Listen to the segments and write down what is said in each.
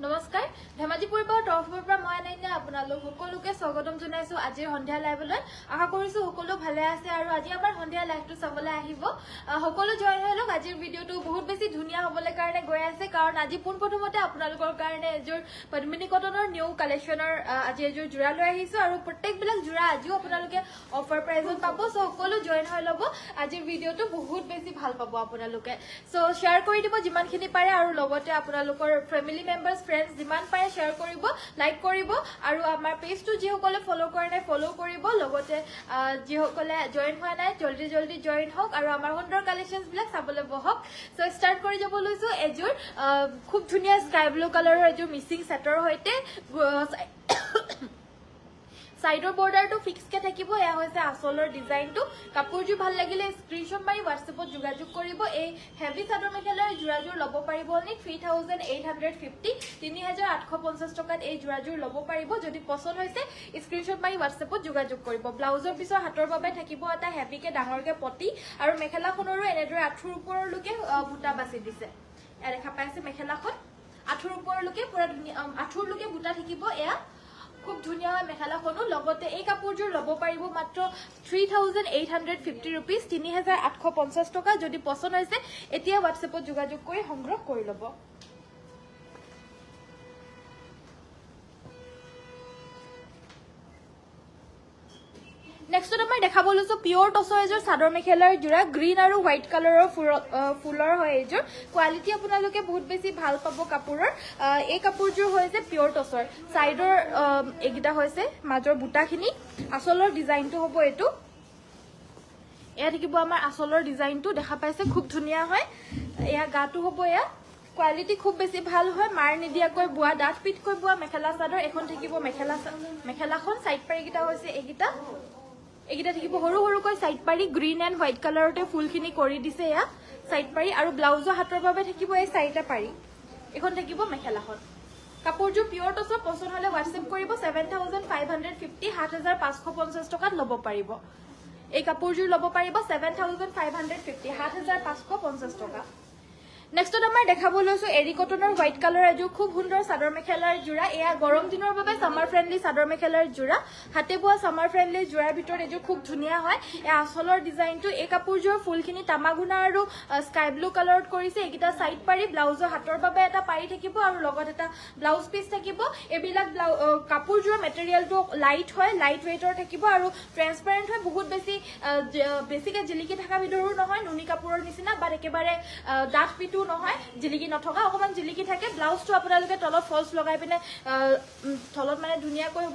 নমস্কাৰ ধেমাজিপুৰ পৰা তৰফৰ পৰা মই আনাইনা আপোনালোক সকলোকে স্বাগতম জনাইছো আজিৰ সন্ধিয়া লাইভলৈ আশা কৰিছো সকলো ভালে আছে আৰু আজি আমাৰ সন্ধিয়া লাইভটো চাবলৈ আহিব সকলো জয়েন হৈ লওক আজিৰ ভিডিওটো বহুত বেছি ধুনীয়া হ'বলৈ কাৰণে গৈ আছে কাৰণ আজি পোনপ্ৰথমতে আপোনালোকৰ কাৰণে এযোৰ পদ্মিনী কটনৰ নিউ কালেকচনৰ আজি এযোৰ জোৰা লৈ আহিছো আৰু প্ৰত্যেকবিলাক জোৰা আজিও আপোনালোকে অফাৰ প্ৰাইজত পাব সো সকলো জয়েন হৈ ল'ব আজিৰ ভিডিওটো বহুত বেছি ভাল পাব আপোনালোকে সো শেয়াৰ কৰি দিব যিমানখিনি পাৰে আৰু লগতে আপোনালোকৰ ফ্যামিলি মেম্বাৰ্স ফ্ৰেন্ডস যিমান পাৰে শেয়াৰ কৰিব লাইক কৰিব আৰু আমাৰ পেজটো যিসকলে ফলো কৰে নাই ফলো কৰিব লগতে যিসকলে জয়েন হোৱা নাই জলদি জয়েন হওক আৰু আমাৰ সুন্দৰ কালেকশনছ বিলাক চাবলৈ বহক সো ষ্টাৰ্ট কৰি যাব লৈছো এযোৰ খুব ধুনীয়া স্কাই ব্লু কালাৰৰ এযোৰ মিচিং সেটৰ হৈতে সাইডৰ বৰ্ডাৰটো ফিক্স কে থাকিব এয়া হৈছে আসলৰ ডিজাইনটো কাপোৰজু ভাল লাগিলে স্ক্ৰিনশ্বট মাৰি WhatsAppত যোগাযোগ কৰিব এই হেভি চাদৰ মেখেলাৰ জোৰাজুৰ ল'ব পাৰিব নি 3850 3850 টকাত এই জোৰাজুৰ ল'ব পাৰিব যদি পছন্দ হৈছে স্ক্ৰিনশ্বট মাৰি WhatsAppত যোগাযোগ কৰিব ব্লাউজৰ পিছৰ হাতৰ বাবে থাকিব এটা হেভিকে ডাঙৰকে পটি আৰু মেখেলাখনৰো এনেদৰে আঁঠুৰ ওপৰলৈকে বুটা বাছি দিছে এয়া দেখা পাইছে মেখেলাখন আঁঠুৰ ওপৰলৈকে পুৰা ধুনীয়া আঁঠুৰলৈকে বুটা থাকিব এয়া খুব ধুনীয়া মেখেলাখনো লগতে এই কাপোৰজোৰ ল'ব পাৰিব মাত্ৰ 3850 रुपीस 3850 টকা যদি পছন্দ হৈছে এতিয়া WhatsAppত যোগাযোগ কৰি সংগ্ৰহ কৰি ল'ব নেক্সট আমাৰ দেখাব লৈছো পিওৰ টছৰ এযোৰ চাদৰ মেখেলাৰ জোৰা গ্ৰীন আৰু হোৱাইট কালাৰৰ ফুলৰ হয় এযোৰ কোৱালিটি আপোনালোকে বহুত বেছি ভাল পাব কাপোৰৰ এই কাপোৰজোৰ হৈছে পিওৰ টছৰ সাইডৰ এগিটা হৈছে মাজৰ বুটাখিনি আসলৰ ডিজাইনটো হ'ব এটো এয়া দেখিব আমাৰ আসলৰ ডিজাইনটো দেখা পাইছে খুব ধুনীয়া হয় এয়া গাটো হ'ব এয়া কোৱালিটি খুব বেছি ভাল হয় মাৰ নিদিয়াকৈ বুৱা ডাঠ পিটকৈ বুৱা মেখেলা চাদৰ এখন থাকিব মেখেলাখন সাইড পাৰি গিটা হৈছে এগিটা এগিটা থাকিব হৰু হৰুকৈ সাইড পাৰি গ্ৰীন এন্ড হোৱাইট কালাৰতে ফুলখিনি কৰি দিছে এয়া সাইড পাৰি আৰু ব্লাউজৰ হাতৰ বাবে থাকিব এই চাৰিটা পাৰি এখন থাকিব মেখেলাখন কাপোৰজু পিওৰ টছৰ পছন্দ হলে WhatsApp কৰিব 7550 7550 টকাত ল'ব পাৰিব এই কাপোৰজু ল'ব পাৰিব 7550 7550 টকা নেক্সট আমাৰ দেখাব লৈছো এৰি কটনৰ হোৱাইট কালাৰ এযোৰ খুব সুন্দৰ চাদৰ মেখেলাৰ জোৰা এয়া গৰম দিনৰ বাবে সামাৰ ফ্ৰেন্ডলি চাদৰ মেখেলাৰ জোৰা হাতে বোৱা সামাৰ ফ্ৰেন্ডলি জোৰাৰ ভিতৰত এযোৰ খুব ধুনীয়া হয় এয়া আসলৰ ডিজাইনটো এই কাপোৰজোৰ ফুলখিনি তামাগুনা আৰু স্কাই ব্লু কালাৰত কৰিছে একিটা সাইড পাৰি ব্লাউজৰ হাতৰ বাবে এটা পাৰি থাকিব আৰু লগত এটা ব্লাউজ পিস থাকিব এবিলাক কাপোৰজোৰ মেটেৰিয়েলটো লাইট হয় লাইট ওয়েটৰ থাকিব আৰু ট্ৰান্সপাৰেন্ট হয় বহুত বেছিকে জিলিকি থকা ভিতৰো নহয় নুনি কাপোৰৰ নিচিনা বা একেবাৰে ডাঠ পিটু নহয় জিলিকি নথকা অকমান জিলিকি থাকে ব্লাউজটো আপোনালোকে তলত ফলস লগাই পিনে তলত মানে ধুনীয়াকৈ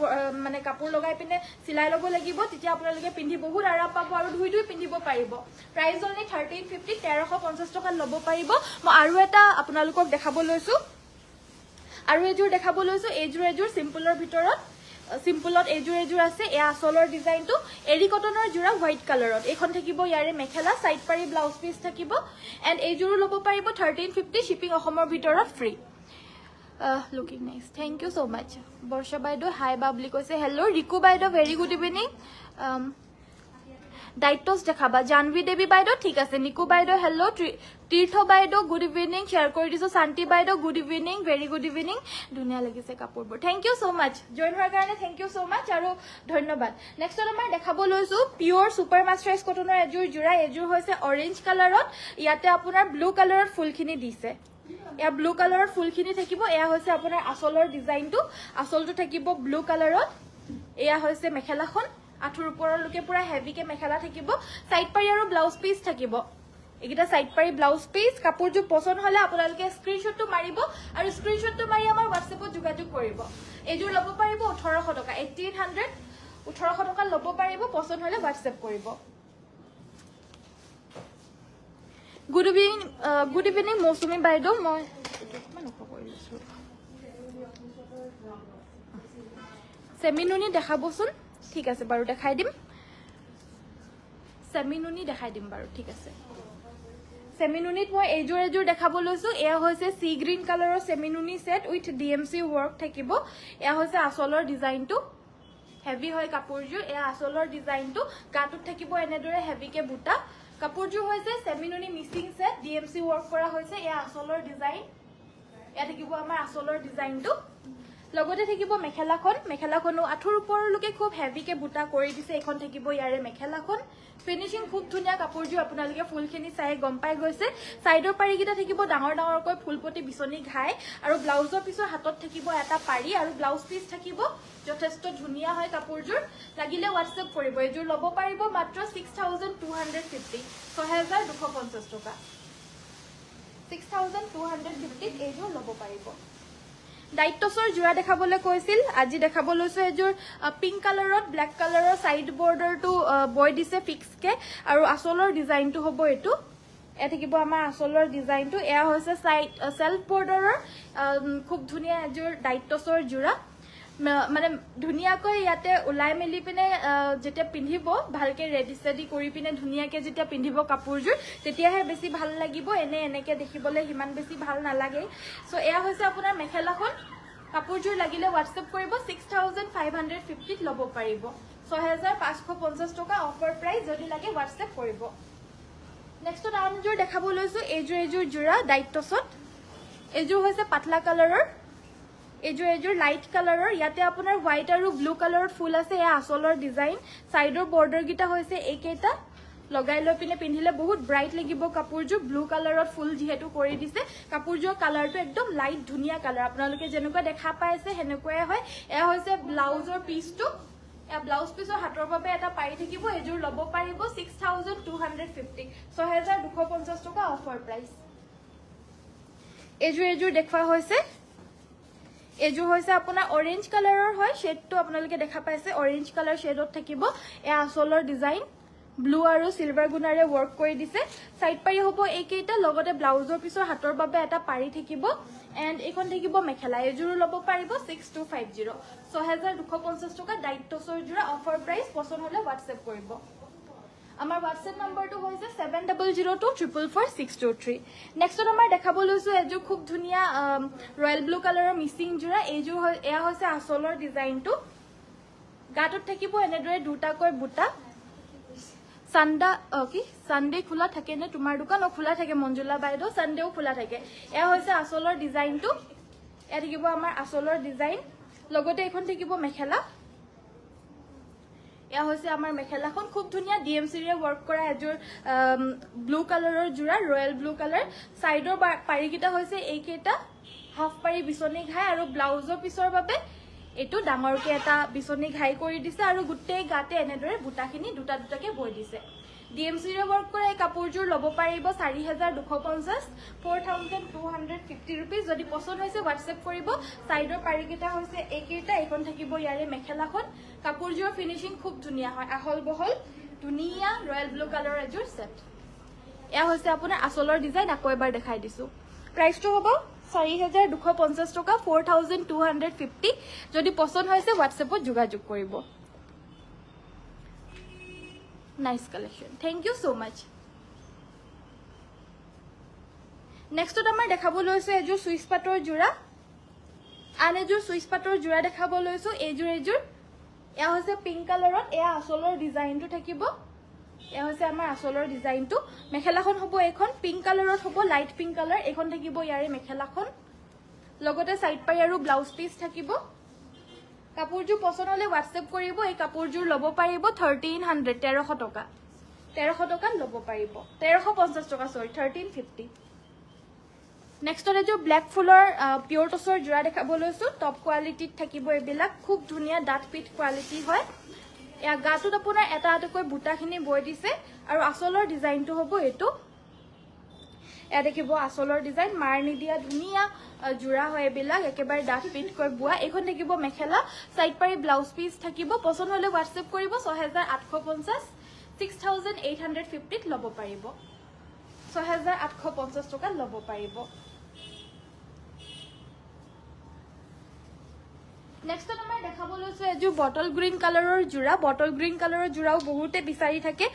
মানে কাপোৰ লগাই পিনে সিলাই ল'ব লাগিব তেতিয়া আপোনালোকে পিন্ধি বহুত আৰাম পাব আৰু ধুই পিন্ধিব পাৰিব প্ৰাইস অনলি 1350 1350 টকা ল'ব পাৰিব মই আৰু এটা আপোনালোকক দেখাব লৈছো আৰু এযোৰ দেখাব লৈছো এযোৰ সিম্পলৰ ভিতৰত সিম্পলত এযোৰ আছে এয়া আসলৰ ডিজাইনটো এৰি কটনৰ জোৰা হোৱাইট কালাৰত এখন থাকিব ইয়াৰে মেখেলা সাইড পাৰি ব্লাউজ পিস থাকিব এন্ড এযোৰো ল'ব পাৰিব 1350 শিপিং অসমৰ ভিতৰত free looking nice thank you so much Barsha বাইদেউ হাই বাবলি কৈছে হেল্লো ৰিকু বাইদেউ ভেৰি গুড ইভিনিং দায়িত্বস দেখাবা জানবী দেৱী বাইদেউ ঠিক আছে নিকু বাইদেউ হেল্লো তীৰ্থ বাইদেউ গুড ইভিনিং শেয়াৰ কৰি দিছো শান্তি বাইদেউ good evening very good evening ধুনীয়া লাগিছে কাপোৰবোৰ thank you so mass join হোৱাৰ কাৰণে থ্যাংক ইউ সো মাচ আৰু ধন্যবাদ নেক্সট আমাৰ দেখাব লৈছো পিওৰ সুপাৰ মাস্টাৰাইজ কটনৰ এযোৰ জোৰা এযোৰ হৈছে অৰেঞ্জ কালাৰত ইয়াতে আপোনাৰ ব্লু কালাৰত ফুলখিনি দিছে এয়া ব্লু কালাৰৰ ফুলখিনি থাকিব এয়া হৈছে আপোনাৰ আসলৰ ডিজাইনটো আসলটো থাকিব ব্লু কালাৰত এয়া হৈছে মেখেলাখন আঁঠুৰ ওপৰলৈকে পুৰা হেভিকে মেখেলা থাকিব সাইড পাৰি আৰু ব্লাউজ পিস থাকিব এগিটা সাইড পাৰি ব্লাউজ পিস কাপোৰজু পছন্দ হলে আপোনালোকে স্ক্ৰিনশ্বটটো মাৰিব আৰু স্ক্ৰিনশ্বটটো মাৰি আমাৰ WhatsAppত যোগাযোগ কৰিব এযোৰ ল'ব পাৰিব 1800 টকা 1800 টকা ল'ব পাৰিব পছন্দ হলে WhatsApp কৰিব গুড ইভিনিং মৌসুমী বাইদেউ মই সেমিনুনি দেখাবচোন ঠিক আছে বাৰু দেখাই দিম সেমিনুনি দেখাই দিম বাৰু ঠিক আছে সেমিনুনিত মই এযোৰ দেখাব লৈছো এয়া হৈছে সি গ্ৰীন কালাৰৰ সেমিনুনি সেট উইথ ডিএমসি ওয়াৰ্ক থাকিব এয়া হৈছে আসলৰ ডিজাইনটো হেভি হয় কাপোৰজোৰ এয়া আসলৰ ডিজাইনটো গাটোত থাকিব এনেদৰে হেভিকে বুটা কাপোৰজোৰ হৈছে সেমিনুনি মিচিং সেট ডিএমসি ওয়াৰ্ক কৰা হৈছে এয়া আসলৰ ডিজাইন এয়া থাকিব আমাৰ আচলৰ ডিজাইনটো লগতে থাকিব মেখেলাখনো আঠুৰ ওপৰলৈকে খুব হেভিকে বুটা কৰি দিছে এখন থাকিব ইয়াৰে মেখেলাখন ফিনিশিং খুব ধুনীয়া কাপোৰযোৰ আপোনালোকে ফুলখিনি চাই গম পাই গৈছে সাইডৰ পাৰিকিটা থাকিব ডাঙৰকৈ ফুলপটি বিচনি ঘাই আৰু ব্লাউজৰ পিছৰ হাতত থাকিব এটা পাৰি আৰু ব্লাউজ পিস থাকিব যথেষ্ট ধুনীয়া হয় কাপোৰযোৰ লাগিলে WhatsApp কৰিব এযোৰ ল'ব পাৰিব মাত্ৰ 6250 6250 টকা 6250 এযোৰ ল'ব পাৰিব ডাইটছৰ জোৰা দেখাবলৈ কৈছিল আজি দেখাব লৈছো এযোৰ পিংক কালাৰত ব্ল্যাক কালাৰৰ সাইড বৰ্ডাৰটো বয় দিছে ফিক্স কে আৰু আসলৰ ডিজাইনটো হ'ব এটো এ থাকিব আমাৰ আসলৰ ডিজাইনটো এয়া হৈছে সাইড সেলফ বৰ্ডাৰৰ খুব ধুনীয়া এযোৰ ডাইটছৰ জোৰা মানে ধুনীয়াকৈ ইয়াতে উলাই মেলি পিনে যেতিয়া পিন্ধিব ভালকে ৰেডি সেডি কৰি পিনে ধুনীয়াকে যেতিয়া পিন্ধিব কাপোৰযোৰ তেতিয়াহে বেছি ভাল লাগিব এনেকে দেখিবলৈ হিমান বেছি ভাল নালাগে সো এয়া হৈছে আপোনাৰ মেখেলাখন কাপোৰযোৰ লাগিলে WhatsApp কৰিব 6550 ল'ব পাৰিব 6550 টকা অফাৰ প্ৰাইস যদি লাগে WhatsApp কৰিব নেক্সট আমযোৰ দেখাব লৈছো এযোৰ জোৰা ডাইটছত এযোৰ হৈছে পাতলা কালাৰৰ এযোৰ লাইট কালাৰৰ ইয়াতে আপোনাৰ হোৱাইট আৰু ব্লু কালাৰৰ ফুল আছে এয়া আসলৰ ডিজাইন সাইডৰ বৰ্ডাৰ গিটা হৈছে এইকেইটা লগাই লৈ পিনে পিন্ধিলে বহুত ব্ৰাইট লাগিব কাপোৰযোৰ ব্লু কালাৰত ফুল যেহেতু কৰি দিছে কাপোৰযোৰ কালাৰটো একদম লাইট ধুনীয়া কালাৰ আপোনালোকে যেনেকুৱা দেখা পাইছে হেনেকুৱাই হয় এয়া হৈছে ব্লাউজৰ পিসটো এয়া ব্লাউজ পিসৰ হাতৰ বাবে এটা পাৰি থাকিব এযোৰ ল'ব পাৰিব 6250 6250 টকা অফাৰ প্ৰাইস এযোৰ দেখুৱা হৈছে এযোৰ হৈছে আপোনাৰ অৰেঞ্জ কালাৰৰ হয় শেডটো আপোনালোকে দেখা পাইছে অৰেঞ্জ কালাৰ শেডত থাকিব এয়া আসলৰ ডিজাইন ব্লু আৰু সিলভাৰ গুণাৰে ওয়াৰ্ক কৰি দিছে সাইড পাৰি হ'ব এইকেইটা লগতে ব্লাউজৰ পিছৰ হাতৰ বাবে এটা পাৰি থাকিব এন্ড এখন থাকিব মেখেলা এযোৰ ল'ব পাৰিব 6250 6250 টকা ডাইটছৰ জোৰা অফাৰ প্ৰাইস পছন্দ হলে WhatsApp কৰিব আমাৰ WhatsApp নম্বৰটো হৈছে 7002444623 নেক্সটত আমাৰ দেখাব লৈছো এযোৰ খুব ধুনীয়া ৰয়েল ব্লু কালাৰৰ মিচিং জোৰা এযোৰ এয়া হৈছে আসলৰ ডিজাইনটো গাটত থাকিব এনেদৰে দুটাকৈ বুটা সানডে খোলা থাকে নে তোমাৰ দোকান খোলা থাকে মঞ্জুলা বাইদেউ সানডেও খোলা থাকে এয়া হৈছে আসলৰ ডিজাইনটো এয়া থাকিব আমাৰ আসলৰ ডিজাইন লগতে এখন থাকিব মেখেলা এয়া হৈছে আমাৰ মেখেলাখন খুব ধুনীয়া ডিএমসি ৰে ওয়াৰ্ক কৰা এযোৰ ব্লু কালাৰৰ জোৰা ৰয়েল ব্লু কালাৰ সাইডৰ পাৰিকিটা হৈছে এইকেইটা হাফ পাৰি বিচনি ঘাই আৰু ব্লাউজৰ পিছৰ বাবে এটো ডাঙৰকে এটা বিচনি ঘাই কৰি দিছে আৰু গুটেই গাতে এনেদৰে বুটাখিনি দুটাকে বৈ দিছে ডিএমসি ৰে ওয়াৰ্ক কৰা এই কাপোৰযোৰ ল'ব পাৰিব 4250 4250 रुपीस যদি পছন্দ হৈছে WhatsApp কৰিব সাইডৰ পাৰিকিটা হৈছে এইকেইটা এখন থাকিব ইয়াৰে মেখেলাখন কাপোৰযোৰ ফিনিশিং খুব ধুনীয়া হয় আহল বহল ধুনীয়া ৰয়েল ব্লু কালাৰৰ এযোৰ সেট এয়া হৈছে আপোনাৰ আসলৰ ডিজাইন আকৌ এবাৰ দেখাই দিছো প্ৰাইসটো হ'ব 4250 টকা 4250 যদি পছন্দ হৈছে WhatsAppত যোগাযোগ কৰিব nice collection thank you so much নেক্সটত আমাৰ দেখাব লৈছো এযোৰ সুইচ পাটৰ জোৰা আন এযোৰ সুইচ পাটৰ জোৰা দেখাব লৈছো এযোৰ এয়া হৈছে পিংক কালাৰত এয়া আসলৰ ডিজাইনটো থাকিব এয়া হৈছে আমাৰ আসলৰ ডিজাইনটো মেখেলাখন হ'ব এখন পিংক কালাৰত হ'ব লাইট পিংক কালাৰ এখন থাকিব ইয়াৰে মেখেলাখন লগতে সাইড পাই আৰু ব্লাউজ পিস থাকিব কাপোৰযোৰ পছন্দ হলে WhatsApp কৰিব এই কাপোৰযোৰ ল'ব পাৰিব 1300 টকা 1300 টকা ল'ব পাৰিব 1350 টকা সৰি 1350 নেক্সট এযোৰ ব্ল্যাক ফুলৰ পিওৰ টছৰ জোৰা দেখাব লৈছো টপ কোৱালিটিত থাকিব এবিলাক খুব ধুনীয়া ডাট পিট কোৱালিটি হয় এয়া গাটোত আপোনাৰ এটা এটাকৈ বুটাখিনি বৈ দিছে আৰু আসলৰ ডিজাইনটো হ'ব এটো এয়া দেখিব আসলৰ ডিজাইন মাৰ নিদিয়া ধুনীয়া জোৰা হয় এবিলাক একেবাৰে ডাট পিট কৈ বুৱা এখন থাকিব মেখেলা সাইড পাৰি ব্লাউজ পিস থাকিব পছন্দ হলে WhatsApp কৰিব 6850 6850 ল'ব পাৰিব 6850 টকা ল'ব পাৰিব নেক্সট আমাৰ দেখাব লৈছো এযোৰ বটল গ্ৰীন কালাৰৰ জোৰা বটল গ্ৰীন কালাৰৰ জোৰাও বহুতে বিচাৰি থাকে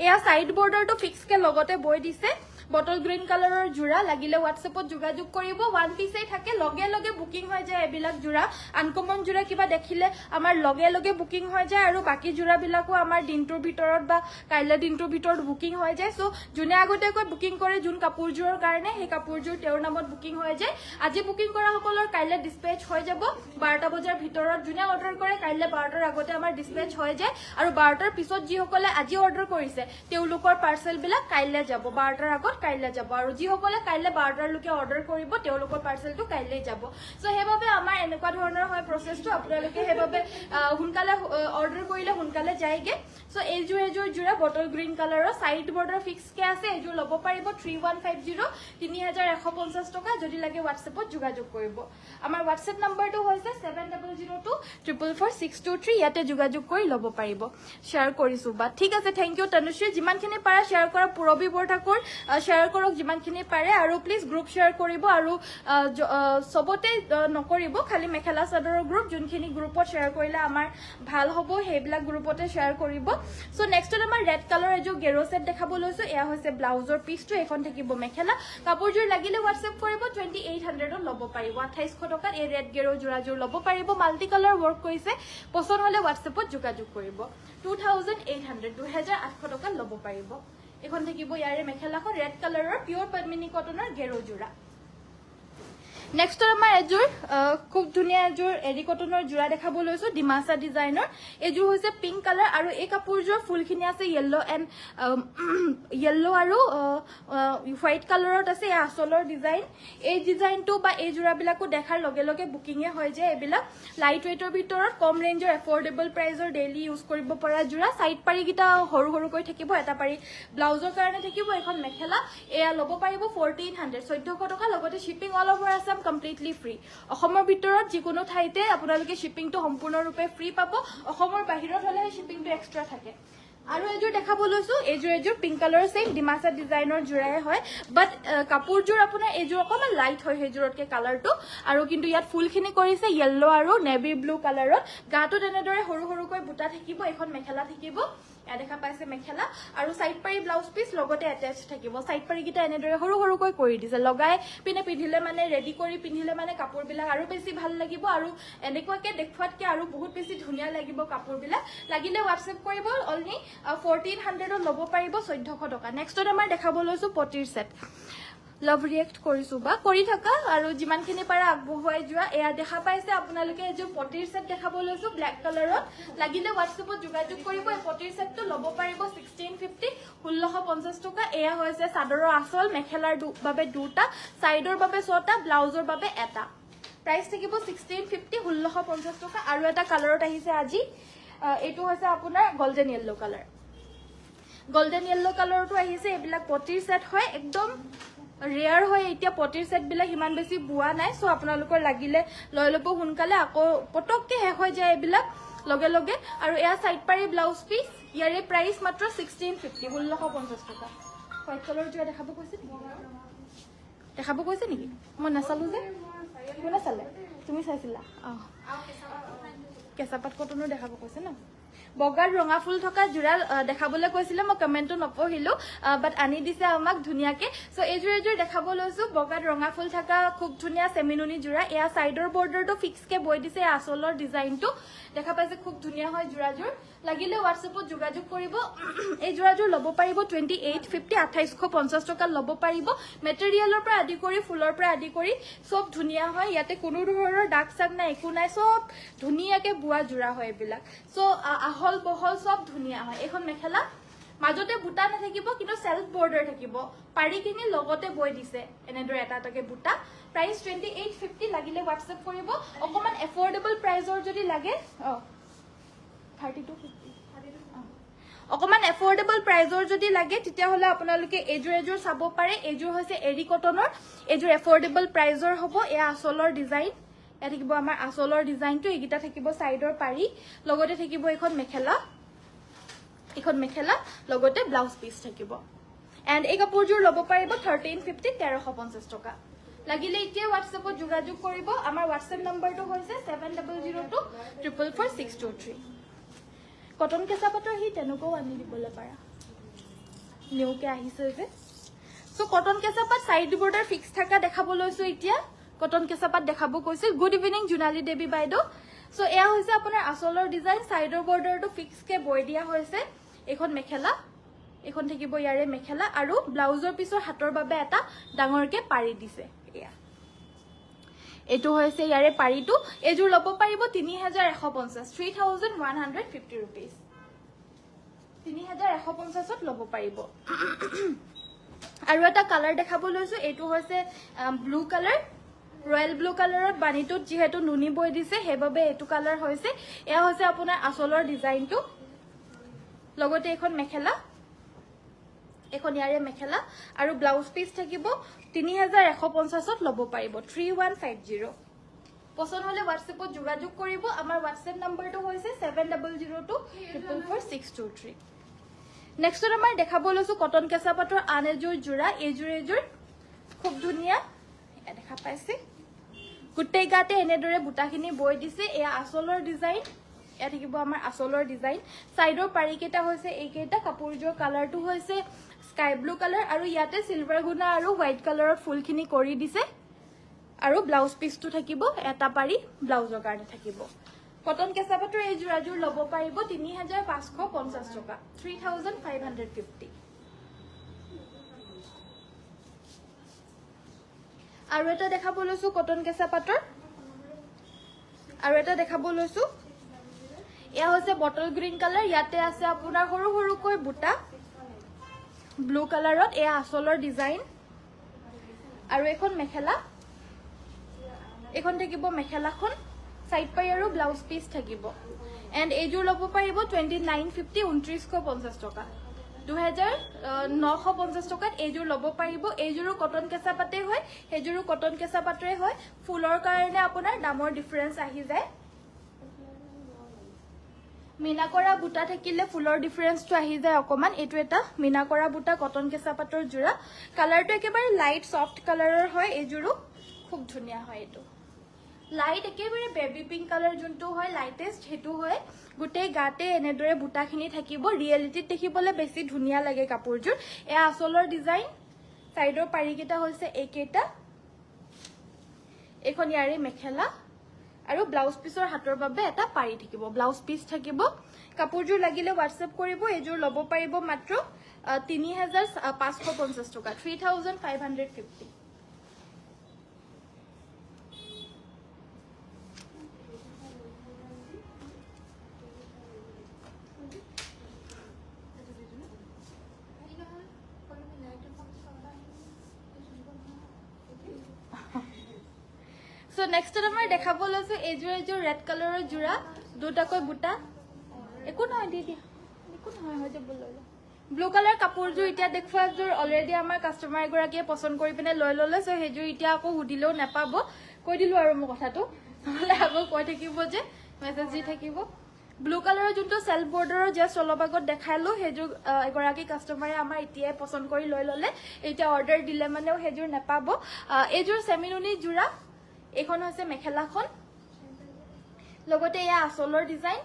এয়া সাইড বৰ্ডাৰটো ফিক্স কে লগতে বৈ দিছে বটল গ্ৰীণ কালাৰৰ জোৰা লাগিলে হোৱাটছএপত যোগাযোগ কৰিব ওৱান পিসেই থাকে লগে লগে বুকিং হৈ যায় এবিলাক জোৰা আনকমন জোৰা কিবা দেখিলে আমাৰ লগে লগে বুকিং হৈ যায় আৰু বাকি জোৰা বিলাকো আমাৰ দিনটোৰ ভিতৰত বা কাইলে দিনটোৰ ভিতৰত বুকিং হৈ যায় সো যোনে আগতেকৈ বুকিং কৰে যোন কাপোৰজোৰৰ কাৰণে সেই কাপোৰজোৰ তেওঁৰ নামত বুকিং হৈ যায় আজি বুকিং কৰা সকলৰ কাইলে ডিসপেচ হৈ যাব 12টা বজাৰ ভিতৰত যোনে অৰ্ডাৰ কৰে কাইলে 12টাৰ আগতে আমাৰ ডিসপেচ হৈ যায় আৰু 12টাৰ পিছত যি সকলে আজি অৰ্ডাৰ কৰিছে তেওঁলোকৰ পাৰ্সেল বিলাক কাইলে যাব 12টাৰ আগত কাইলে যাব আৰু যি সকলে কাইলে 12টাৰ লৈকে অৰ্ডাৰ কৰিব তেওঁলোকৰ পাৰ্সেলটো কাইলে যাব সো হেবাবে আমাৰ এনেকুৱা ধৰণৰ হয় প্ৰসেসটো আপোনালোকে হেবাবে হুনকালে অৰ্ডাৰ কৰিলে হুনকালে যায়গে সো এজোৰ জোৰা বটল গ্ৰীণ কালাৰৰ সাইড বৰ্ডাৰ ফিক্স কে আছে এজোৰ লব পাৰিব 3150 3150 টকা যদি লাগে হোৱাটছএপত যোগাযোগ কৰিব আমাৰ হোৱাটছএপ নম্বৰটো হৈছে 7002444623 ইয়াতে যোগাযোগ কৰি লব পাৰিব শেয়াৰ কৰিছো বা ঠিক আছে থ্যাংক ইউ তনুশ্ৰী যিমানখিনি পাৰা শেয়াৰ কৰা পুৰবী বৰঠাকুৰ শেয়াৰ কৰক যিমানখিনি পাৰে আৰু প্লিজ গ্ৰুপ শেয়াৰ কৰিব আৰু সবতে নকৰিব খালি মেখেলা চাদৰৰ গ্ৰুপ যোনখিনি গ্ৰুপত শেয়াৰ কৰিলে আমাৰ ভাল হ'ব হেবিলাক গ্ৰুপতে শেয়াৰ কৰিব সো নেক্সটত আমাৰ ৰেড কালাৰ এজো গেৰো সেট দেখাব লৈছো এয়া হৈছে ব্লাউজৰ পিসটো এখন থাকিব মেখেলা কাপোৰজোৰ লাগিলে হোৱাটছএপ কৰিব 2800 ত ল'ব পাৰিব 2800 টকাত এই ৰেড গেৰো জোৰাজোৰ ল'ব পাৰিব মাল্টি কালাৰ ওয়াৰ্ক কৰিছে পছন্দ হলে হোৱাটছএপত যোগাযোগ কৰিব 2800 2800 টকা ল'ব পাৰিব এখন থাকিব ইয়াৰে মেখেলাখন ৰেড কালাৰৰ পিওৰ পদ্মিনী কটনৰ গেৰো জোৰা নেক্সট আমাৰ এজোৰ খুব ধুনিয়া এজোৰ এৰি কটনৰ জোৰা দেখাব লৈছো ডিমাসা ডিজাইনৰ এজোৰ হৈছে পিংক কালাৰ আৰু এই কাপোৰজোৰ ফুলখিনি আছে য়েল্লো আৰু হোৱাইট কালাৰত আছে এই আসলৰ ডিজাইন এই ডিজাইনটো বা এই জোৰাবিলাকো দেখাৰ লগে লগে বুকিংয়ে হৈ যায় এবিলাক লাইট ওয়েটৰ ভিতৰত কম ৰেঞ্জৰ এফৰ্ডেবল প্ৰাইজৰ ডেইলি ইউজ কৰিব পৰা জোৰা সাইড পাৰি গিটা সৰু সৰুকৈ থাকিব এটা পাৰি ব্লাউজৰ কাৰণে থাকিব এখন মেখেলা এয়া ল'ব পাৰিব 1400 1400 টকা লগতে shipping all over Assam completely free অসমৰ ভিতৰত যিকোনো ঠাইতে আপোনালোকে শিপিংটো সম্পূৰ্ণৰূপে ফ্ৰী পাব অসমৰ বাহিৰত হলে শিপিংটো এক্সট্ৰা থাকে আৰু এজোৰ দেখাব লৈছো এজোৰ পিংক কালাৰ সেম ডিমাসা ডিজাইনৰ জোৰাই হয় বাট কাপোৰজোৰ আপোনাৰ এজোৰ অকমান লাইট হয় হেজোৰতকে কালাৰটো আৰু কিন্তু ইয়াত ফুলখিনি কৰিছে য়েল্লো আৰু নেভি ব্লু কালাৰত গাটো তেনেদৰে সৰু সৰুকৈ বুটা থাকিব এখন মেখেলা থাকিব এ দেখা পাইছে মেখেলা আৰু সাইড পাৰি ব্লাউজ পিস লগতে অ্যাটাচ থাকিব সাইড পাৰি গিটা এনেদৰে সৰু সৰুকৈ কৰি দিছে লগাই পিনে পিন্ধিলে মানে ৰেডি কৰি পিন্ধিলে মানে কাপোৰবিলাক আৰু বেছি ভাল লাগিব আৰু এনেকুৱাকে দেখুৱাতকে আৰু বহুত বেছি ধুনিয়া লাগিব কাপোৰবিলাক লাগিলে হোৱাটছএপ কৰিব অনলি 1400 ল'ব পাৰিব 1400 টকা নেক্সটত আমাৰ দেখাব লৈছো পটিৰ সেট লভ ৰিয়েক্ট কৰিছো বা কৰি থাকা আৰু যিমানখিনি পাৰা আগবঢ়াই যোৱা এয়া দেখা পাইছে আপোনালোকে এজোৰ পটিৰ সেট দেখাব লৈছো ব্ল্যাক কালাৰত লাগিলে হোৱাটছএপত যোগাযোগ কৰিব এই পটিৰ সেটটো ল'ব পাৰিব 1650 1650 টকা এয়া হৈছে চাদৰৰ আসল মেখেলাৰ বাবে দুটা সাইডৰ বাবে 6টা ব্লাউজৰ বাবে এটা প্ৰাইস থাকিব 1650 1650 টকা আৰু এটা কালাৰত আহিছে আজি এটো হৈছে আপোনাৰ golden yellow colour golden yellow কালাৰটো আহিছে এবিলাক পটিৰ সেট হয় একদম ৰেয়াৰ হয় এতিয়া পটিৰ সেট বিলাক ইমান বেছি বুৱা নাই সো আপোনালোকৰ লাগিলে লৈ লব হুনকালে আকৌ পটককে হে হৈ যায় এবিলাক লগে লগে আৰু এয়া সাইড পাৰি ব্লাউজ পিস ইয়াৰে প্ৰাইস মাত্ৰ 1650 1650 টকা হোৱাইট কালাৰ জোৰা দেখাব কৈছে নেকি মই নাচালো যে কোনে চালে তুমি চাইছিলা কেঁচাপাত কটনৰ দেখাব কৈছে ন বগাৰ ৰঙা ফুল থকা জোৰা দেখাবলৈ কৈছিলে মই কমেন্টটো নপঢ়িলো বাট আনি দিছে আমাক ধুনিয়াকে সো এজোৰ দেখাব লৈছো বগাৰ ৰঙা ফুল থকা খুব ধুনিয়া সেমিনুনি জোৰা এয়া সাইডৰ বৰ্ডাৰটো ফিক্স কে বৈ দিছে আসলৰ ডিজাইনটো দেখা পাইছে খুব ধুনিয়া হয় জোৰাজোৰ লাগিলে হোৱাটছএপত যোগাযোগ কৰিব এই জোৰাজোৰ ল'ব পাৰিব 2850 2850 টকা ল'ব পাৰিব মেটেৰিয়েলৰ পৰা আদি কৰি ফুলৰ পৰা আদি কৰি সব ধুনিয়া হয় ইয়াতে কোনো ধৰণৰ দাগ সাগ নাই একো নাই সব ধুনিয়াকে বুৱা জোৰা হয় এবিলাক সো আহল বহল সব ধুনিয়া হয় এখন মেখেলা মাজতে বুটা নাথাকিব কিন্তু সেলফ বৰ্ডাৰ থাকিব পাৰিখিনি লগতে বৈ দিছে এনেদৰে এটা এটাকে বুটা প্ৰাইস 2850 লাগিলে হোৱাটছএপ কৰিব অকমান এফৰ্ডেবল প্ৰাইজৰ যদি লাগে 3250 অকমান এফৰ্ডেবল প্ৰাইজৰ যদি লাগে তেতিয়া হলে আপোনালোকে এজোৰ চাব পাৰে এজোৰ হৈছে এৰি কটনৰ এজোৰ এফৰ্ডেবল প্ৰাইজৰ হ'ব এয়া আসলৰ ডিজাইন এ থাকিব আমাৰ আসলৰ ডিজাইনটো এগিটা থাকিব সাইডৰ পাৰি লগতে থাকিব এখন মেখেলা লগতে ব্লাউজ পিস থাকিব এন্ড এই কাপোৰজোৰ ল'ব পাৰিব 1350 1350 টকা লাগিলে এতিয়া হোৱাটছএপত যোগাযোগ কৰিব আমাৰ হোৱাটছএপ নম্বৰটো হৈছে 7002444623 কটন কেঁচাপাতৰ হি তেনেকো আনি দিবলৈ পাৰা নিউকে আহিছে যে সো কটন কেঁচাপাত সাইড বৰ্ডাৰ ফিক্স থকা দেখাব লৈছো এতিয়া কটন কেঁচাপাত দেখাব কৈছিল গুড ইভিনিং জুনালী দেৱী বাইদেউ সো এয়া হৈছে আপোনাৰ আচলৰ ডিজাইন সাইডৰ বৰ্ডাৰটো ফিক্স কে বৈ দিয়া হৈছে এখন মেখেলা এখন থাকিব ইয়াৰে মেখেলা আৰু ব্লাউজৰ পিছৰ হাতৰ বাবে এটা ডাঙৰকে পাৰি দিছে এয়া এটো হৈছে ইয়াৰে পাৰিটো এজোৰ লব পাৰিব 3150 3150 rupees 3150 ত লব পাৰিব আৰু এটা কালাৰ দেখাব লৈছো এটো হৈছে ব্লু কালাৰ ৰয়েল ব্লু কালাৰত বানিটোত যেহেতু নুনি বৈ দিছে হেবাবে এটো কালাৰ হৈছে এয়া হৈছে আপোনাৰ আসলৰ ডিজাইনটো লগতে এখন মেখেলা এখন ইয়াৰে মেখেলা আৰু ব্লাউজ পিস থাকিব 3150 ত লব পাৰিব 3150 পছন্দ হলে WhatsApp ত যোগাযোগ কৰিব আমাৰ WhatsApp নম্বৰটো হৈছে 7002444623 নেক্সট আমাৰ দেখাব লৈছো কটন কেঁচাপাতৰ আন এজোৰ জোৰা এজোৰ খুব ধুনিয়া এ দেখা পাইছে গুটেই গাতে এনেদৰে বুটাখিনি বৈ দিছে এয়া আসলৰ ডিজাইন এয়া থাকিব আমাৰ আসলৰ ডিজাইন সাইডৰ পাৰি কেটা হৈছে এইকেটা কাপোৰজোৰ কালাৰটো হৈছে স্কাই ব্লু কালাৰ আৰু ইয়াতে সিলভাৰ গুণা আৰু হোৱাইট কালাৰত ফুলখিনি কৰি দিছে আৰু ব্লাউজ পিসটো থাকিব এটা পাৰি ব্লাউজৰ কাৰণে থাকিব কটন কেঁচাপাতৰ এই জোৰাজোৰ লব পাৰিব 3550 টকা 3550 আৰু এটা দেখাব লৈছো কটন কেঁচাপাতৰ আৰু এটা দেখাব লৈছো এয়া হৈছে বটল গ্ৰীণ কালাৰ ইয়াতে আছে আপোনাৰ সৰু সৰুকৈ বুটা ব্লু কালাৰত এয়া আসলৰ ডিজাইন আৰু এখন মেখেলা এখন থাকিব মেখেলাখন সাইড পাই আৰু ব্লাউজ পিস থাকিব এন্ড এজোৰ লব পাৰিব 2950 2950 টকা 2950 টকাত এজোৰ লব পাৰিব এজোৰো কটন কেঁচাপাতে হয় এজোৰো কটন কেঁচাপাতৰে হয় ফুলৰ কাৰণে আপোনাৰ দামৰ ডিফাৰেন্স আহি যায় মিনা কৰা বুটা থাকিলে ফুলৰ ডিফাৰেন্সটো আহি যায় অকমান এটো এটা মিনা কৰা বুটা কটন কেঁচাপাতৰ জোৰা কালাৰটো একেবাৰে লাইট সফট কালাৰৰ হয় এজোৰো খুব ধুনিয়া হয় এটো লাইট একেবাৰে বেবি পিংক কালাৰ যোনটো হয় লাইটেষ্ট হেতু হয় গুটেই গাতে এনেদৰে বুটাখিনি থাকিব ৰিয়েলিটিত দেখিবলৈ বেছি ধুনিয়া লাগে কাপোৰজোৰ এয়া আসলৰ ডিজাইন সাইডৰ পাৰি কেটা হৈছে এইকেটা এখন ইয়াৰে মেখেলা আৰু ব্লাউজ পিসৰ হাতৰ বাবে এটা পাৰি থাকিব ব্লাউজ পিস থাকিব কাপোৰজোৰ লাগিলে WhatsApp কৰিব এজোৰ লব পাৰিব মাত্ৰ 3550 টকা 3550 So next আমাৰ দেখাব লৈছো এজোৰ ৰেড কালাৰৰ জোৰা দুটাকৈ বুটা একো নহয় দি দিয়া একো নহয় হৈ যাব লৈ ব্লু কালাৰ কাপোৰজোৰ এতিয়া দেখুৱা জোৰ অলৰেডি আমাৰ কাস্টমাৰ এগৰাকীয়ে পছন্দ কৰি পিনে লৈ ললে সো হেজোৰ এতিয়া আকৌ হুদিলেও নাপাব কৈ দিলো আৰু মই কথাটো নহলে আকৌ কৈ থাকিব যে মেছেজ দি থাকিব ব্লু কালাৰৰ যোনটো সেলফ বৰ্ডাৰৰ জাস্ট অলপ আগত দেখালো হেজোৰ এগৰাকী কাস্টমাৰে আমাৰ এতিয়া পছন্দ কৰি লৈ ললে এতিয়া অৰ্ডাৰ দিলে মানেও হেজোৰ নাপাব এজোৰ সেমিনুনি জোৰা এখন হৈছে মেখেলাখন লগতে এয়া আসলৰ ডিজাইন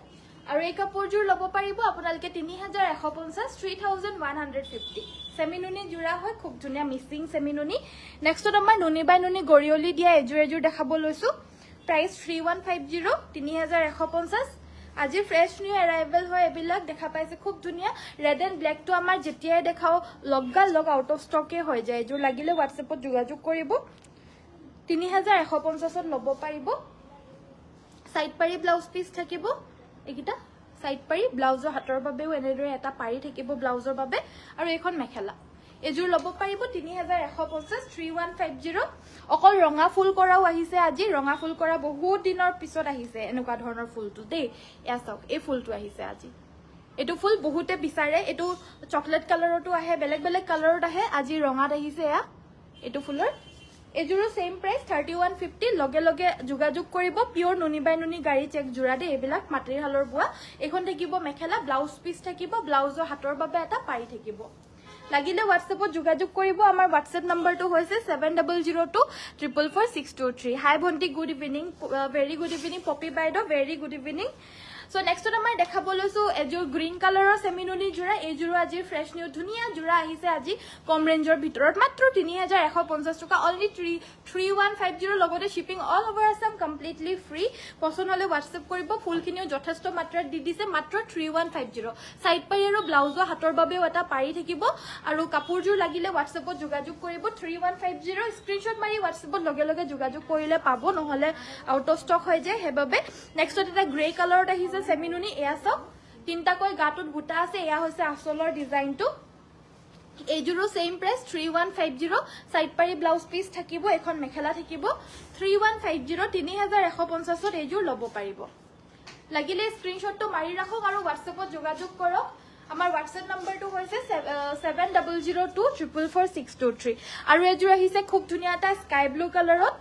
আৰু এই কাপোৰজোৰ লব পাৰিব আপোনালোকে 3150 3150 সেমিনুনি জোৰা হয় খুব ধুনিয়া মিক্সিং সেমিনুনি নেক্সটত আমাৰ নুনি বাই নুনি গৰিয়লি দিয়া এজোৰ দেখাব লৈছো প্ৰাইস 3150 3150 আজি ফ্ৰেশ নিউ এৰাইভেল হয় এবিলাক দেখা পাইছে খুব ধুনিয়া ৰেড এন্ড ব্ল্যাক তো আমাৰ যেতিয়াই দেখাও লগ আউট অফ ষ্টকে হৈ যায় এজোৰ লাগিলে WhatsApp ত যোগাযোগ কৰিব 3150 ত লব পাৰিব সাইড পাৰি ব্লাউজ পিস থাকিব এইকিটা সাইড পাৰি ব্লাউজৰ হাতৰ বাবেও এনেদৰে এটা পাৰি থাকিব ব্লাউজৰ বাবে আৰু এখন মেখেলা এজোৰ লব পাৰিব 3150 3150 অকল ৰঙা ফুল কৰাও আহিছে আজি ৰঙা ফুল কৰা বহুত দিনৰ পিছত আহিছে এনেকুৱা ধৰণৰ ফুলটো দেই এয়া চাওক এই ফুলটো আহিছে আজি এটো ফুল বহুতে বিচাৰে এটো চকলেট কালাৰটো আহে বেলেগ বেলেগ কালাৰত আহে আজি ৰঙাত আহিছে এয়া এটো ফুলৰ এজোৰো সেম প্ৰাইস 3150 লগে লগে যোগাযোগ কৰিব পিওৰ নুনি বাই নুনি গাড়ী চেক জোৰা দে এবিলাক মাটিৰ হালৰ বুৱা এখন থাকিব মেখেলা ব্লাউজ পিস থাকিব ব্লাউজৰ হাতৰ বাবে এটা পাৰি থাকিব লাগিলে WhatsApp ত যোগাযোগ কৰিব আমাৰ WhatsApp নম্বৰটো হৈছে 7002444623 হাই ভন্টি good evening very good evening Popi বাইদেউ ভেৰি গুড ইভিনিং সো নেক্সটত আমাৰ দেখাব লৈছো এযোৰ গ্ৰীণ কালাৰৰ সেমিনুনি জোৰা এইযোৰো আজি ফ্ৰেছ নিউ ধুনীয়া জোৰা আহিছে আজি কম ৰেঞ্জৰ ভিতৰত মাত্ৰ 3150 টকা অনলি 3150 লগতে shipping all over Assam completely free পছন্দ হলে হোৱাটছএপ কৰিব ফুলখিনিও যথেষ্ট মাত্ৰাত দি দিছে মাত্ৰ 3150 সাইড পাৰি আৰু ব্লাউজৰ হাতৰ বাবেও এটা পাৰি থাকিব আৰু কাপোৰযোৰ লাগিলে হোৱাটছএপত যোগাযোগ কৰিব 3150 স্ক্ৰিনশ্বট মাৰি হোৱাটছএপত লগে লগে যোগাযোগ কৰিলে পাব নহলে আউট অফ ষ্টক হৈ যায় হেবাবে নেক্সটত এটা গ্ৰে কালাৰত আহিছে সেমিনুনি এয়া চাওক তিনটাকৈ গাটোত বুটা আছে এয়া হৈছে আচলৰ ডিজাইনটো এইযোৰো সেম প্ৰাইস 3150 সাইড পাৰি ব্লাউজ পিস থাকিব এখন মেখেলা থাকিব 3150 3150 এইযোৰ লব পাৰিব লাগিলে স্ক্ৰিনশ্বটটো মাৰি ৰাখক আৰু হোৱাটছএপত যোগাযোগ কৰক আমাৰ হোৱাটছএপ নম্বৰটো হৈছে 7002444623 আৰু এযোৰ আহিছে খুব ধুনীয়া এটা স্কাই ব্লু কালাৰত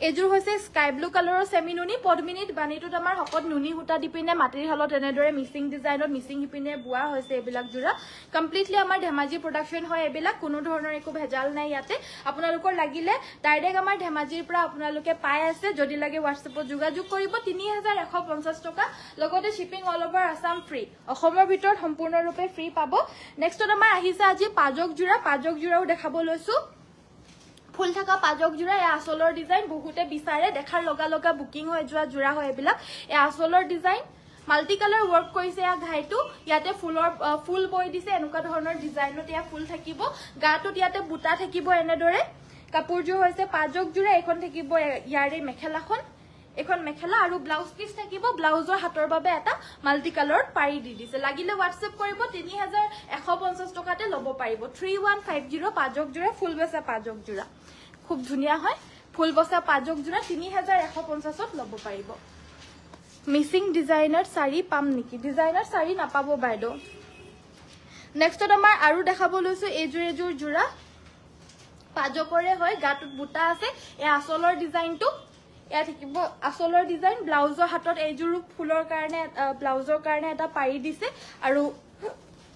এযোৰ হৈছে স্কাই ব্লু কালাৰৰ সেমিনুনি পদ্মিনীত বানিটোত আমাৰ হকত নুনি হুটা দিপিনে মাটিৰ হালত এনেদৰে মিসিং ডিজাইনত মিসিং হিপিনে বুৱা হৈছে এবিলাক জোৰা কমপ্লিটলি আমাৰ ধেমাজি প্ৰডাকশন হয় এবিলাক কোনো ধৰণৰ একো ভেজাল নাই ইয়াতে আপোনালোকৰ লাগিলে ডাইৰেক্ট আমাৰ ধেমাজিৰ পৰা আপোনালোকে পাই আছে যদি লাগে হোৱাটছএপত যোগাযোগ কৰিব 3150 টকা লগতে shipping all over Assam free অসমৰ ভিতৰত সম্পূৰ্ণৰূপে ফ্ৰী পাব নেক্সটত আমাৰ আহিছে আজি পাজক জোৰাও দেখাব লৈছো ফুল থাকা পাজক জোৰা এ আসলৰ ডিজাইন বহুতে বিচাৰে দেখাৰ লগা লগা বুকিং হৈ যোৱা জোৰা হয় এবিলাক এ আসলৰ ডিজাইন মাল্টি কালাৰ ওয়াৰ্ক কৰিছে আ ঘাইটো ইয়াতে ফুল বই দিছে এনেকুৱা ধৰণৰ ডিজাইনত ইয়া ফুল থাকিব গাটোত ইয়াতে বুটা থাকিব এনেদৰে কাপোৰযোৰ হৈছে পাজক জোৰা এখন থাকিব ইয়াৰে মেখেলাখন এখন মেখেলা আৰু ব্লাউজ পিস থাকিব ব্লাউজৰ হাতৰ বাবে এটা মাল্টি কালাৰত পাৰি দি দিছে লাগিলে হোৱাটছএপ কৰিব 3150 টকাতে লব পাৰিব 3150 পাজক জোৰা ফুল বসা পাজক জোৰা খুব ধুনীয়া হয় ফুল বসা পাজক জোৰা 3150 ত লব পাৰিব মিসিং ডিজাইনাৰ সাৰি পাম নেকি ডিজাইনাৰ সাৰি নাপাব বাইদেউ নেক্সটত আমাৰ আৰু দেখাব লৈছো এযোৰ জোৰা পাজকৰে হয় গাটোত বুটা আছে এ আসলৰ ডিজাইনটো এয়া থাকিব আসলৰ ডিজাইন ব্লাউজৰ হাতত এইযোৰ ফুলৰ কাৰণে ব্লাউজৰ কাৰণে এটা পাৰি দিছে আৰু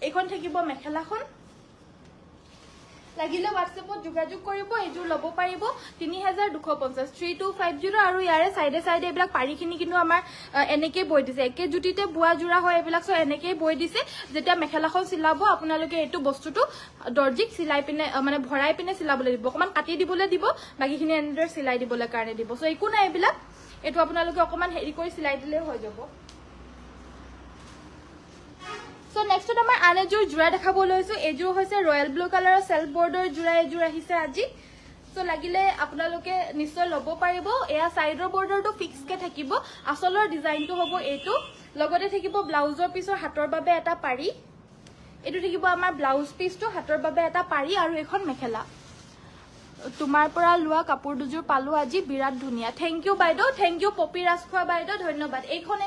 এখন থাকিব মেখেলাখন লাগিলে হোৱাটছএপত যোগাযোগ কৰিব এইযোৰ লব পাৰিব 3250 3250 আৰু ইয়াৰে সাইডে সাইডে এবিলাক পাৰিখিনি কিন্তু আমাৰ এনেকে বৈ দিছে একে জুটিতে বুৱা জোৰা হয় এবিলাক সো এনেকে বৈ দিছে যেতিয়া মেখেলাখন চিলাব আপোনালোকে এটো বস্তুটো দৰ্জিক চিলাই পিনে মানে ভৰাই পিনে চিলাবলৈ দিব অকমান কাটি দিবলৈ দিব বাকিখিনি এনেদৰে চিলাই দিবলৈ কাৰণে দিব সো একো নাই এবিলাক এটো আপোনালোকে অকমান হেৰি কৰি চিলাই দিলে হৈ যাব সো নেক্সটত আমাৰ আন এযোৰ জোৰা দেখাব লৈছো এযোৰ হৈছে ৰয়েল ব্লু কালাৰৰ সেলফ বৰ্ডৰ জোৰা এযোৰ আহিছে আজি সো লাগিলে আপোনালোকে নিশ্চয় লব পাৰিব এয়া সাইডৰ বৰ্ডৰটো ফিক্স কে থাকিব আসলৰ ডিজাইনটো হ'ব এটো লগতে থাকিব ব্লাউজৰ পিছৰ হাতৰ বাবে এটা পাৰি এটো থাকিব আমাৰ ব্লাউজ পিছটো হাতৰ বাবে এটা পাৰি আৰু এখন মেখেলা তোমাৰ পৰা লোৱা কাপোৰ দুযোৰ পালো আজি বিৰাট ধুনীয়া থ্যাংক ইউ বাইদেউ থ্যাংক ইউ পপি ৰাজখোৱা বাইদেউ ধন্যবাদ এখন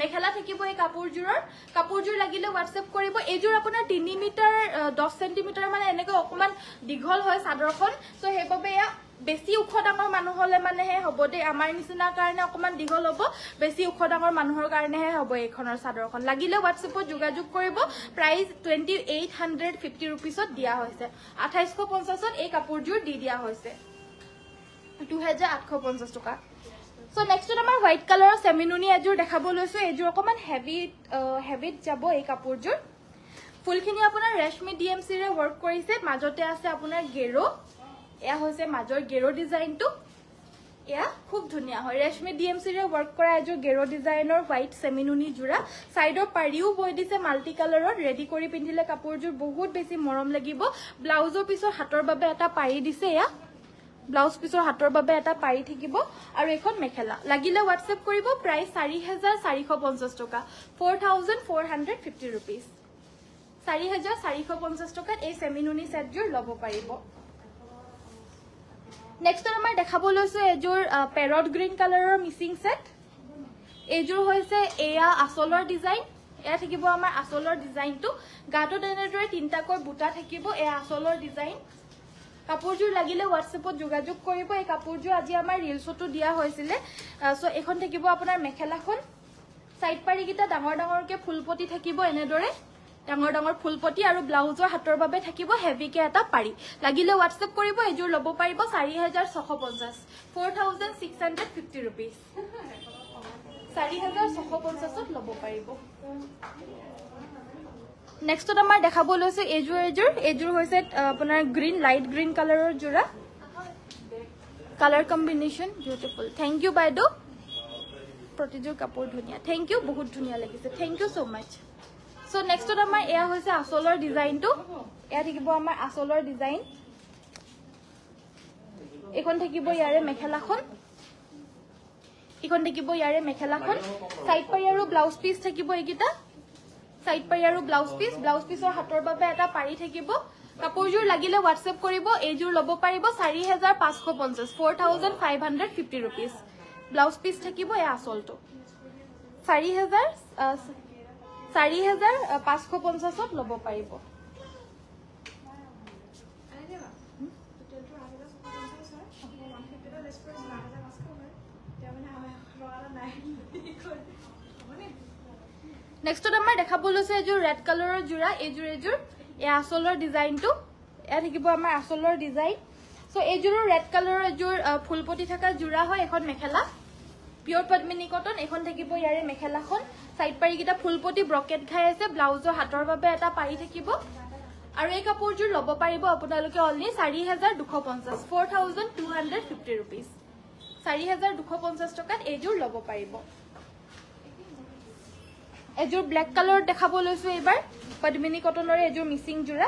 মেখেলা থাকিব এই কাপোৰযোৰ লাগিলে হোৱাটছএপ কৰিব এইযোৰ আপোনাৰ 3 মিটাৰ 10 সেন্টিমিটাৰ মানে এনেকৈ অকমান দীঘল হয় চাদৰখন সো হেবাবে ইয়া বেছি উখ ডাঙৰ মানুহ হলে মানে হে হ'ব দে আমাৰ নিচিনা কাৰণে অকমান দীঘল হ'ব বেছি উখ ডাঙৰ মানুহৰ কাৰণে হে হ'ব এইখনৰ চাদৰখন লাগিলে হোৱাটছএপত যোগাযোগ কৰিব প্ৰাইস 2850 रुपीसত দিয়া হৈছে 2850ত এই কাপোৰযোৰ দি দিয়া হৈছে 2850 টকা সো নেক্সটত আমাৰ হোৱাইট কালাৰৰ সেমিনুনি এযোৰ দেখাব লৈছো এযোৰ অকমান হেভিত যাব এই কাপোৰযোৰ ফুলখিনি আপোনাৰ ৰেশমি ডিএমসি ৰে ওয়াৰ্ক কৰিছে মাজতে আছে আপোনাৰ গেৰো এয়া হৈছে মাজৰ গেৰো ডিজাইনটো এয়া খুব ধুনীয়া হয় ৰেশমি ডিএমসি ৰে ওয়াৰ্ক কৰা এযোৰ গেৰো ডিজাইনৰ হোৱাইট সেমিনুনি জোৰা সাইডৰ পাৰিও বৈ দিছে মাল্টি কালাৰৰ ৰেডি কৰি পিন্ধিলে কাপোৰযোৰ বহুত বেছি মৰম লাগিব ব্লাউজৰ পিছৰ হাতৰ বাবে এটা পাৰি দিছে এয়া ব্লাউজ পিছৰ হাতৰ বাবে এটা পাৰি থাকিব আৰু এখন মেখেলা লাগিলে হোৱাটছএপ কৰিব প্ৰাইস 4450 টকা 4450 रुपीस 4450 টকাত এই সেমিনুনি সেটযোৰ লব পাৰিব নেক্সট আমাৰ দেখাব লৈছো এযোৰ পেৰট গ্ৰীন কালাৰৰ মিসিং সেট এযোৰ হৈছে এয়া আসলৰ ডিজাইন এয়া থাকিব আমাৰ আসলৰ ডিজাইনটো গাটোত এনেদৰে তিনটাকৈ বুটা থাকিব এয়া আসলৰ ডিজাইন কাপোৰযোৰ লাগিলে হোৱাটছএপত যোগাযোগ কৰিব এই কাপোৰযোৰ আজি আমাৰ ৰিলছটো দিয়া হৈছিল সো এখন থাকিব আপোনাৰ মেখেলাখন সাইড পাৰি কিটা ডাঙৰ ডাঙৰকে ফুলপতি থাকিব এনেদৰে ডাঙৰ ডাঙৰ ফুলপটি আৰু ব্লাউজৰ হাতৰ বাবে থাকিব হেভিকে এটা পাৰি লাগিলে হোৱাটছএপ কৰিব এযোৰ ল'ব পাৰিব 4650 4650 rupees 4650 ত ল'ব পাৰিব নেক্সট আমাৰ দেখাব লৈছে এযোৰ হৈছে আপোনাৰ গ্ৰীণ লাইট গ্ৰীণ কালাৰৰ জোৰা colour combination beautiful thank you বাইদেউ প্ৰতিযোৰ কাপোৰ ধুনীয়া থ্যাংক ইউ বহুত ধুনীয়া লাগিছে thank you so much so নেক্সটত আমাৰ এয়া হৈছে আসলৰ ডিজাইনটো এয়া থাকিব আমাৰ আসলৰ ডিজাইন এখন থাকিব ইয়াৰে মেখেলাখন এখন থাকিব ইয়াৰে মেখেলাখন সাইড পাৰি আৰু ব্লাউজ পিস থাকিব এইকিটা সাইড পাৰি আৰু ব্লাউজ পিসৰ হাতৰ বাবে এটা পাৰি থাকিব কাপোৰযোৰ লাগিলে হোৱাটছএপ কৰিব এইযোৰ ল'ব পাৰিব 4550 4550 rupees ব্লাউজ পিস থাকিব এয়া আসলটো 4550 ত ল'ব পাৰিব নেক্সটত আমাৰ দেখাব লৈছে এযোৰ ৰেড কালাৰৰ জোৰা এযোৰ এয়া আসলৰ ডিজাইনটো এয়া থাকিব আমাৰ আসলৰ ডিজাইন সো এযোৰৰ ৰেড কালাৰৰ এযোৰ ফুলপটি থকা জোৰা হয় এখন মেখেলা পিওৰ পদ্মিনী কটন এখন থাকিব ইয়াৰে মেখেলাখন সাইড পাৰি কিটা ফুলপটি ব্ৰকেট খাই আছে ব্লাউজৰ হাতৰ বাবে এটা পাৰি থাকিব আৰু এই কাপোৰযোৰ ল'ব পাৰিব আপোনালোকে অনলি 4250 4250 rupees 4250 টকাত এইযোৰ ল'ব পাৰিব এযোৰ ব্ল্যাক কালাৰ দেখাব লৈছো এবাৰ পদ্মিনী কটনৰ এযোৰ মিসিং জোৰা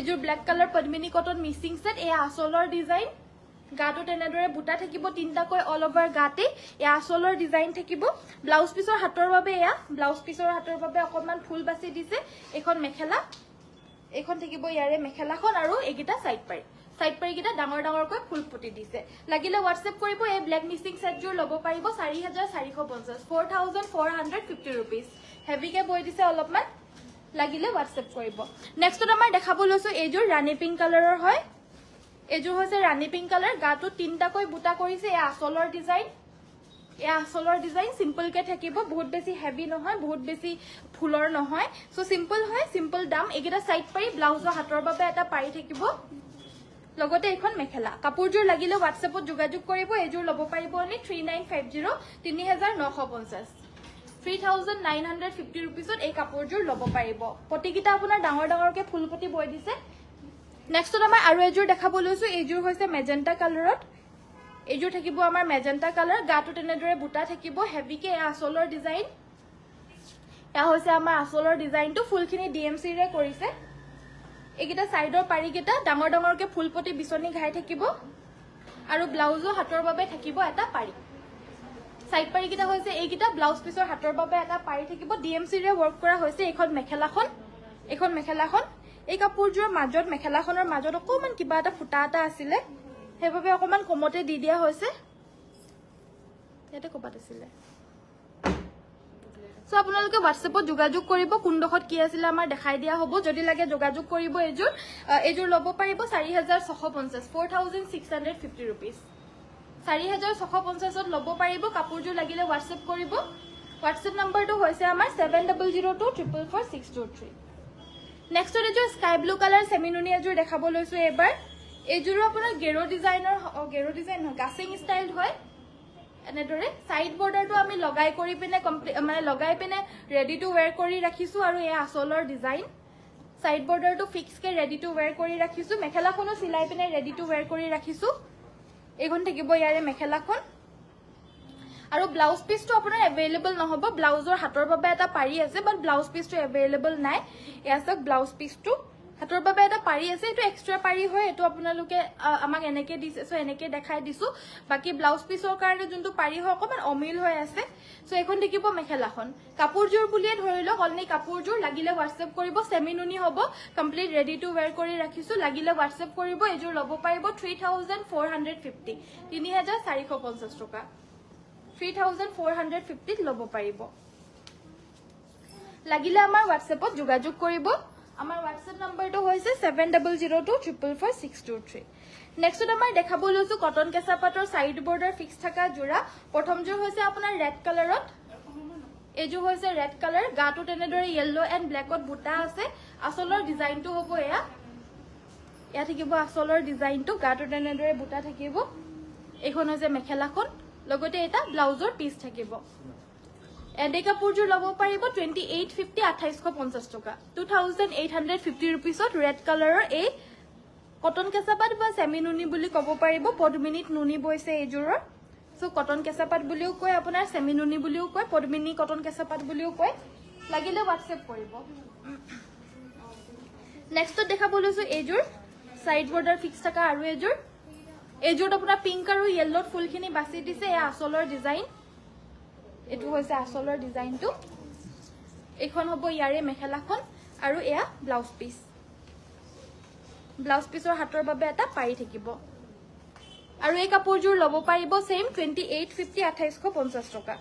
এযোৰ ব্ল্যাক কালাৰ পদ্মিনী কটন মিসিং সেট এয়া আসলৰ ডিজাইন গাটো তেনেদৰে বুটা থাকিব তিনটাকৈ অল ওভাৰ গাতে এয়া আসলৰ ডিজাইন থাকিব ব্লাউজ পিসৰ হাতৰ বাবে এয়া ব্লাউজ পিসৰ হাতৰ বাবে অকমান ফুল বাছি দিছে এখন মেখেলা এখন থাকিব ইয়াৰে মেখেলাখন আৰু এইকিটা সাইড পাৰি কিটা ডাঙৰ ডাঙৰকৈ ফুলপটি দিছে লাগিলে হোৱাটছএপ কৰিব এই ব্ল্যাক মিসিং সেট জোৰ ল'ব পাৰিব 4450 4450 rupees হেভিকে বৈ দিছে অলপমান লাগিলে হোৱাটছএপ কৰিব নেক্সটত আমাৰ দেখাব লৈছো এইযোৰ ৰাণী পিংক কালাৰৰ হয় এযোৰ হৈছে ৰাণী পিংক কালাৰ গাটো তিনটাকৈ বুটা কৰিছে এয়া আসলৰ ডিজাইন সিম্পল কে থাকিব বহুত বেছি হেভি নহয় বহুত বেছি ফুলৰ নহয় সো সিম্পল হয় সিম্পল দাম এগিটা সাইড পাৰি ব্লাউজৰ হাতৰ বাবে এটা পাৰি থাকিব লগতে এখন মেখেলা কাপোৰযোৰ লাগিলে হোৱাটছএপত যোগাযোগ কৰিব এযোৰ ল'ব পাৰিব অনলি 3950 3950 3950 rupeesত এই কাপোৰযোৰ ল'ব পাৰিব পটিকিটা আপোনাৰ ডাঙৰ ডাঙৰকে ফুলপটি বৈ দিছে নেক্সটত আমাৰ আৰু এযোৰ দেখাব লৈছো এইযোৰ হৈছে মেজেন্টা কালাৰত এইযোৰ থাকিব আমাৰ মেজেন্টা কালাৰ গাটো তেনেদৰে বুটা থাকিব হেভিকে এয়া আসলৰ ডিজাইন এয়া হৈছে আমাৰ আসলৰ ডিজাইনটো ফুলখিনি ডিএমসি ৰে কৰিছে এইকিটা সাইডৰ পাৰিকিটা ডাঙৰ ডাঙৰকে ফুলপটি বিচনি ঘাই থাকিব আৰু ব্লাউজৰ হাতৰ বাবে থাকিব এটা পাৰি সাইড পাৰিকিটা হৈছে এইকিটা ব্লাউজ পিসৰ হাতৰ বাবে এটা পাৰি থাকিব ডিএমসি ৰে ওয়াৰ্ক কৰা হৈছে এখন মেখেলাখন এই কাপোৰযোৰ মাজত মেখেলাখনৰ মাজত অকমান কিবা এটা ফুটা এটা আছিল হেভাবে অকমান কমতে দি দিয়া হৈছে ইয়াতে কবাত আছিল সো আপোনালোকে হোৱাটছএপত যোগাযোগ কৰিব কোনডখত কি আছিল আমাৰ দেখাই দিয়া হ'ব যদি লাগে যোগাযোগ কৰিব এযোৰ ল'ব পাৰিব 4650 4650 rupees 4650 ত ল'ব পাৰিব কাপোৰযোৰ লাগিলে হোৱাটছএপ কৰিব হোৱাটছএপ নম্বৰটো হৈছে আমাৰ 7002444623 নেক্সট এযোৰ স্কাই ব্লু কালাৰ সেমিনুনি এযোৰ দেখাব লৈছো এবাৰ এযোৰ আপোনাৰ গেৰো ডিজাইন গাছিং ষ্টাইল হয় এনেদৰে সাইড বৰ্ডাৰটো আমি লগাই কৰি পিনে লগাই পিনে ৰেডি টু ওয়্যাৰ কৰি ৰাখিছো আৰু এই আসলৰ ডিজাইন সাইড বৰ্ডাৰটো ফিক্স কে ৰেডি টু ওয়্যাৰ কৰি ৰাখিছো মেখেলাখনো সিলাই পিনে ৰেডি টু ওয়্যাৰ কৰি ৰাখিছো এইখন থাকিব ইয়াৰে মেখেলাখন আৰু ব্লাউজ পিসটো আপোনাৰ এভেইলেবল নহব ব্লাউজৰ হাতৰ বাবে এটা পাৰি আছে বাট ব্লাউজ পিসটো এভেইলেবল নাই ইয়াছক ব্লাউজ পিসটো হাতৰ বাবে এটা পাৰি আছে এটো এক্সট্ৰা পাৰি হয় এটো আপোনালোকে আমাক এনেকে দিছে সো এনেকে দেখাই দিছো বাকি ব্লাউজ পিসৰ কাৰণে যোনটো পাৰি হয় অকমান অমিল হৈ আছে সো এখন দেখিব মেখেলাখন কাপোৰযোৰ বুলিয়ে ধৰি লওক অলনি কাপোৰযোৰ লাগিলে হোৱাটছএপ কৰিব সেমিনুনি হ'ব কমপ্লিট ৰেডি টু ওয়্যাৰ কৰি ৰাখিছো লাগিলে হোৱাটছএপ কৰিব এযোৰ ল'ব পাৰিব 3450 3450 টকা 3450 ল'ব পাৰিব লাগিলে আমাৰ হোৱাটছএপত যোগাযোগ কৰিব আমাৰ হোৱাটছএপ নম্বৰটো হৈছে 7002444623 নেক্সট আমাৰ দেখাব লৈছো কটন কেঁচা পাটৰ সাইড বৰ্ডাৰ ফিক্স থকা জোৰা প্ৰথম জোৰ হৈছে আপোনাৰ ৰেড কালাৰত এইযোৰ হৈছে ৰেড কালাৰ গাটো তেনেদৰে য়েল্লো এণ্ড ব্লেকত বুটা আছে আচলৰ ডিজাইনটো হ'ব এয়া এয়া থাকিব আচলৰ ডিজাইনটো গাটো তেনেদৰে বুটা থাকিব এইখন হৈছে মেখেলাখন লগতে এটা ব্লাউজৰ পিচ থাকিব এণ্ড এই কাপোৰযোৰ ল'ব পাৰিব 2850 2850 টকা 2850 ৰুপিছত ৰেড কালাৰৰ এই কটন কেঁচাপাত বা সেমি নুনি বুলি ক'ব পাৰিব পদ্মিনীত নুনি বৈছে এইযোৰৰ সো কটন কেঁচাপাত বুলিও কয় আপোনাৰ সেমি নুনি বুলিও কয় পদ্মিনী কটন কেঁচাপাত বুলিও কয় লাগিলে হোৱাটছএপ কৰিব নেক্সটত দেখাব লৈছো এইযোৰ সাইড বৰ্ডাৰ ফিক্স থকা আৰু এইযোৰত আপোনাৰ পিংক আৰু য়েল্লোত ফুলখিনি বাছি দিছে এয়া আচলৰ ডিজাইন এটো হৈছে আচলৰ ডিজাইনটো এখন হ'ব ইয়াৰে মেখেলাখন আৰু এয়া ব্লাউজ পিছৰ হাতৰ বাবে এটা পাৰি থাকিব আৰু এই কাপোৰযোৰ ল'ব পাৰিব সেম 2850 2850 টকা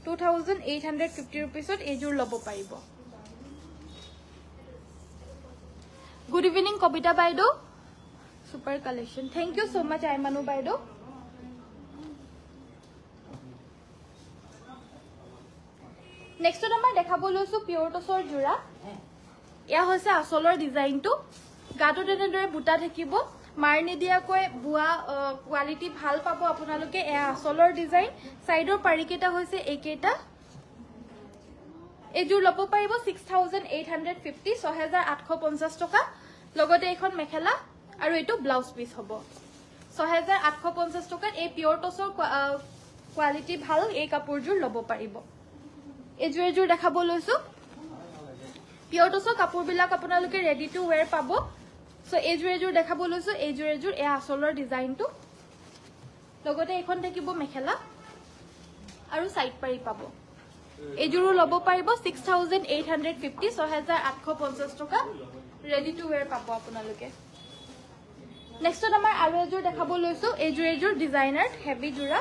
2850 ৰুপিছত এইযোৰ ল'ব পাৰিব গুড ইভিনিং কবিতা বাইদেউ super collection thank you so much Aimanu বাইদেউ নেক্সটত আমাৰ দেখাব লৈছো পিয়ৰ টছৰ জোৰা এয়া হৈছে আচলৰ ডিজাইনটো গাটো তেনেদৰে বুটা থাকিব মাৰ নিদিয়াকৈ বুৱা কোৱালিটি ভাল পাব আপোনালোকে এয়া আচলৰ ডিজাইন সাইডৰ পাৰিকেটা হৈছে এইকেটা এইযোৰ ল'ব পাৰিব 6850 6850 টকা লগতে এখন মেখেলা আৰু এটো ব্লাউজ পিস হ'ব 6850 টকাত এই পিয়ৰ টছৰ কোৱালিটি ভাল এই কাপোৰযোৰ ল'ব পাৰিব এইযোৰ দেখাব লৈছো পিয়ৰ টছৰ কাপোৰবিলাক আপোনালোকে ৰেডি টু ওয়্যাৰ পাব সো এইযোৰ দেখাব লৈছো এইযোৰ এয়া আচলৰ ডিজাইনটো লগতে এখন থাকিব মেখেলা আৰু সাইড পাৰি পাব এইযোৰো ল'ব পাৰিব 6850 6850 টকা ৰেডি টু ওয়্যাৰ পাব আপোনালোকে নেক্সটত আমাৰ আৰু এযোৰ দেখাব লৈছো এইযোৰ ডিজাইনাৰ হেভি জোৰা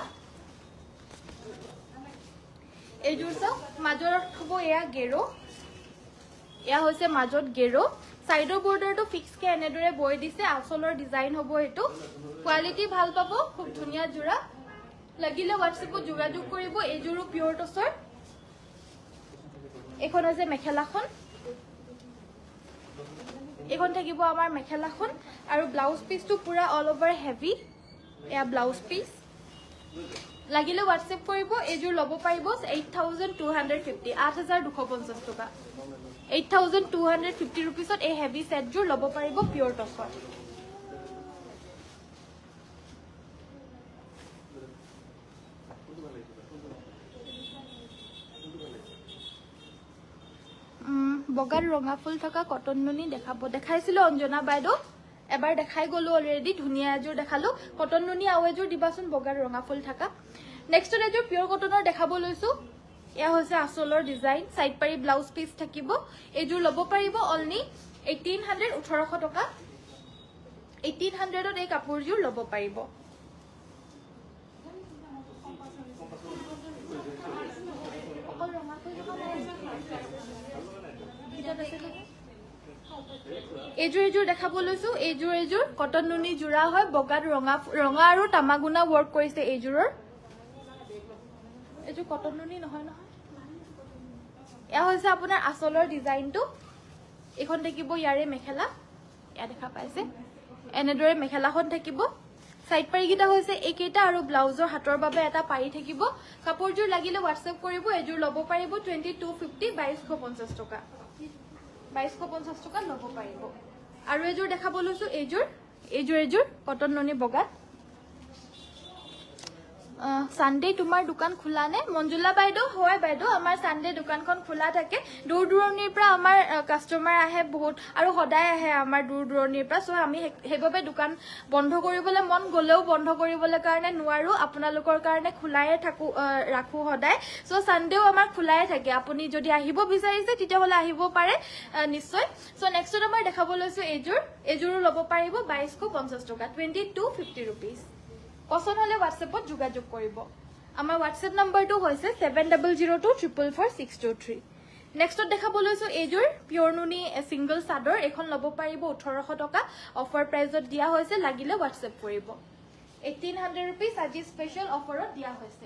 এইযোৰ চাওক মাজত হ'ব এয়া গেৰো এয়া হৈছে মাজত গেৰো সাইডৰ বৰ্ডাৰটো ফিক্স কে এনেদৰে বৈ দিছে আচলৰ ডিজাইন হ'ব এটো কোৱালিটি ভাল পাব খুব ধুনীয়া জোৰা লাগিলে হোৱাটছএপত যোগাযোগ কৰিব এইযোৰো পিয়ৰ টছৰ এখন হৈছে মেখেলাখন এখন থাকিব আমাৰ মেখেলাখন আৰু ব্লাউজ পিসটো পুৰা অল ওভাৰ হেভি এয়া ব্লাউজ পিস লাগিলে হোৱাটছএপ কৰিব এইযোৰ ল'ব পাৰিব 8250 8250 টকা 8250 ৰুপিছত এই হেভি সেটযোৰ ল'ব পাৰিব পিয়ৰ টছৰ বগাৰ ৰঙা ফুল থকা কটন নুনি দেখাইছিলো অঞ্জনা বাইদেউ এবাৰ দেখাই গলো অলৰেডি ধুনীয়া এযোৰ দেখালো কটন নুনি আৰু এযোৰ দিবাচোন বগাৰ ৰঙা ফুল থকা নেক্সট এযোৰ পিয়ৰ কটনৰ দেখাব লৈছো এয়া হৈছে আচলৰ ডিজাইন সাইড পাৰি ব্লাউজ পিস থাকিব এইযোৰ ল'ব পাৰিব অনলি 1800 টকা 1800ত এই কাপোৰযোৰ ল'ব পাৰিব এইযোৰ দেখাব লৈছো এইযোৰ কটন নুনি জোৰা হয় বগাত ৰঙা আৰু তামাগুনা ওয়াৰ্ক কৰিছে এইযোৰৰ এইযোৰ কটন নুনি নহয় এয়া হৈছে আপোনাৰ আচলৰ ডিজাইনটো এখন থাকিব ইয়াৰে মেখেলা এয়া দেখা পাইছে এনেদৰে মেখেলাখন থাকিব সাইড পাৰিকেইটা হৈছে এইকেইটা আৰু ব্লাউজৰ হাতৰ বাবে এটা পাৰি থাকিব কাপোৰযোৰ লাগিলে হোৱাটছএপ কৰিব এইযোৰ ল'ব পাৰিব 2250 2250 টকা 2250 টকা ল'ব পাৰিব আৰু এইযোৰ দেখাব লৈছো এইযোৰ কটন নুনি বগাত সানডে তোমাৰ দোকান খোলা নে মঞ্জুলা বাইদেউ হয় বাইদেউ আমাৰ সানডে দোকানখন খোলা থাকে দূৰ দূৰণিৰ পৰা আমাৰ কাস্টমাৰ আহে বহুত আৰু সদায় আহে আমাৰ দূৰ দূৰণিৰ পৰা সো আমি হেইভাবে দোকান বন্ধ কৰিবলৈ মন গলেও বন্ধ কৰিবলৈ কাৰণে নোৱাৰো আপোনালোকৰ কাৰণে খোলাই ৰাখো সদায় সো সানডেও আমাৰ খোলাই থাকে আপুনি যদি আহিব বিচাৰিছে তেতিয়া হলে আহিব পাৰে নিশ্চয় সো নেক্সট আমাৰ দেখাব লৈছো এইযোৰো ল'ব পাৰিব 2250 টকা 2250 रुपीस পছন্দ হলে হোৱাটছএপত যোগাযোগ কৰিব আমাৰ হোৱাটছএপ নম্বৰটো হৈছে 7002444623 নেক্সটত দেখাব লৈছো এইযোৰ পিয়ৰ নুনি সিঙ্গল চাদৰ এখন ল'ব পাৰিব 1800 টকা অফাৰ প্ৰাইজত দিয়া হৈছে লাগিলে হোৱাটছএপ কৰিব 1800 रुपीस আজি স্পেশাল অফাৰত দিয়া হৈছে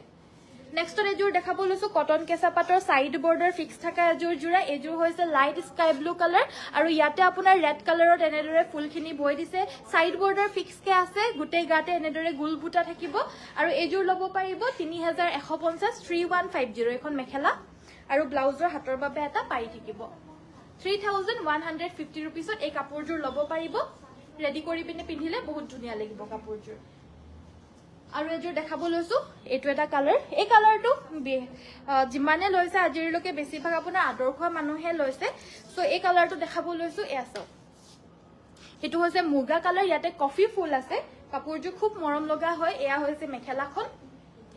নেক্সটত এযোৰ দেখাব লৈছো কটন কেঁচা পাটৰ সাইড বৰ্ডাৰ ফিক্স থকা এযোৰ জোৰা এযোৰ হৈছে লাইট স্কাই ব্লু কালাৰ আৰু ইয়াতে আপোনাৰ ৰেড কালাৰত এনেদৰে ফুলখিনি বৈ দিছে সাইড বৰ্ডাৰ ফিক্স কে আছে গোটেই গাতে এনেদৰে গোল বুটা থাকিব আৰু এযোৰ ল'ব পাৰিব 3150 3150 এখন মেখেলা আৰু ব্লাউজৰ হাতৰ বাবে এটা পাৰি থাকিব 3150 रुपीसत এই কাপোৰযোৰ ল'ব পাৰিব ৰেডি কৰি পিনে পিন্ধিলে বহুত ধুনীয়া লাগিব কাপোৰযোৰ আৰু এযোৰ দেখাব লৈছো এইটো এটা কালাৰ এই কালাৰটো যিমানে লৈছে আজিলৈকে বেছিভাগ আপোনাৰ আদৰ্শ মানুহে লৈছে সো এই কালাৰটো দেখাব লৈছো এয়াছো এটো হৈছে মুগা কালাৰ ইয়াতে কফি ফুল আছে কাপোৰযোৰ খুব মৰম লগা হয় এয়া হৈছে মেখেলাখন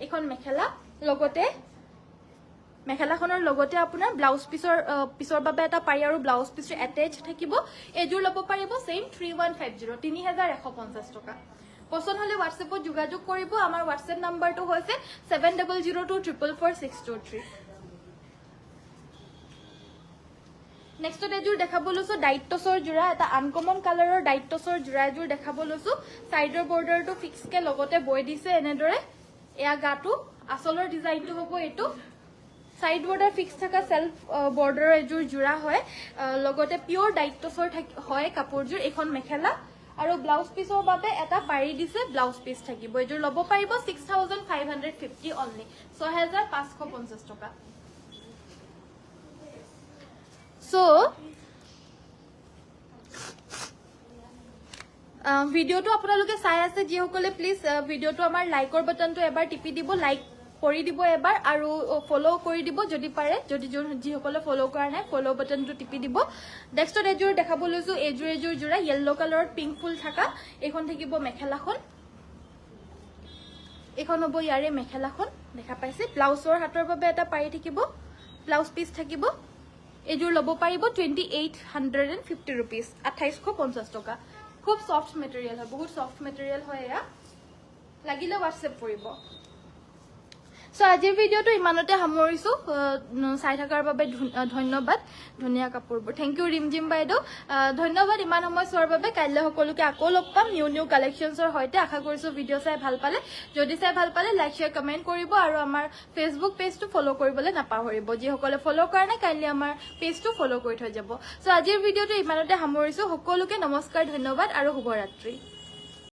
এখন মেখেলা লগতে মেখেলাখনৰ লগতে আপোনাৰ ব্লাউজ পিছৰ বাবে এটা পাৰি আৰু ব্লাউজ পিছৰ এটাচ থাকিব এযোৰ ল'ব পাৰিব সেম 3150 3150 টকা পছন্দ হলে WhatsAppত যোগাযোগ কৰিব আমাৰ WhatsApp নাম্বাৰটো হৈছে 7002444623 নেক্সট এযোৰ দেখাব লৈছো ডাইট টছৰ জোৰা এটা আনকমন কালাৰৰ ডাইট টছৰ জোৰা এযোৰ দেখাব লৈছো সাইডৰ বৰ্ডাৰটো ফিক্স কে লগতে বৈ দিছে এনেদৰে এয়া গাটো আসলৰ ডিজাইনটো হ'ব এটো সাইড বৰ্ডাৰ ফিক্স থকা সেলফ বৰ্ডাৰ এযোৰ জোৰা হয় লগতে পিওৰ ডাইট টছৰ হয় কাপোৰযোৰ এখন মেখেলা আৰু ব্লাউজ পিছৰ বাবে এটা পাৰি দিছে ব্লাউজ পিছ থাকিব এযোৰ ল'ব পাৰিব 6550 অনলি 6550 টকা সো ভিডিওটো আপোনালোকে চাই আছে যিসকলে প্লিজ ভিডিওটো আমাৰ লাইকৰ বাটনটো এবাৰ টিপি দিব লাইক কৰি দিব এবাৰ আৰু ফলো কৰি দিব যদি পাৰে যদি যিসকলে ফলো কৰা নাই ফলো বাটনটো টিপি দিব নেক্সট এযোৰ দেখাব লৈছো এযোৰ জোৰা ইয়েলো কালাৰত পিংক ফুল থাকা এখন থাকিব মেখেলাখন এখন হ'ব ইয়াৰে মেখেলাখন দেখা পাইছে ব্লাউজৰ হাতৰ বাবে এটা পাৰি থাকিব ব্লাউজ পিস থাকিব এযোৰ ল'ব পাৰিব 2850 रुपीस 2850 টকা খুব সফট মেটেৰিয়েল হয় বহুত সফট মেটেৰিয়েল হয় এয়া লাগিলে WhatsApp কৰিব সো আজিৰ ভিডিওটো ইমানতে সামৰিছো চাই থকাৰ বাবে ধন্যবাদ ধুনীয়া কাপোৰবোৰ থ্যাংক ইউ ৰিমজিম বাইদেউ ধন্যবাদ ইমান সময় চোৱাৰ বাবে কাইলৈ সকলোকে আকৌ লগ পাম নিউ কালেকশনছৰ হৈতে আশা কৰিছো ভিডিও চাই ভাল পালে যদি চাই ভাল পালে লাইক শেয়াৰ কমেন্ট কৰিব আৰু আমাৰ ফেসবুক পেজটো ফলো কৰিবলৈ নাপাহৰিব যিসকলে ফলো কৰা নাই কাইলৈ আমাৰ পেজটো ফলো কৰি থৈ যাব সো আজিৰ ভিডিওটো ইমানতে সামৰিছো সকলোকে নমস্কাৰ ধন্যবাদ আৰু শুভৰাত্ৰি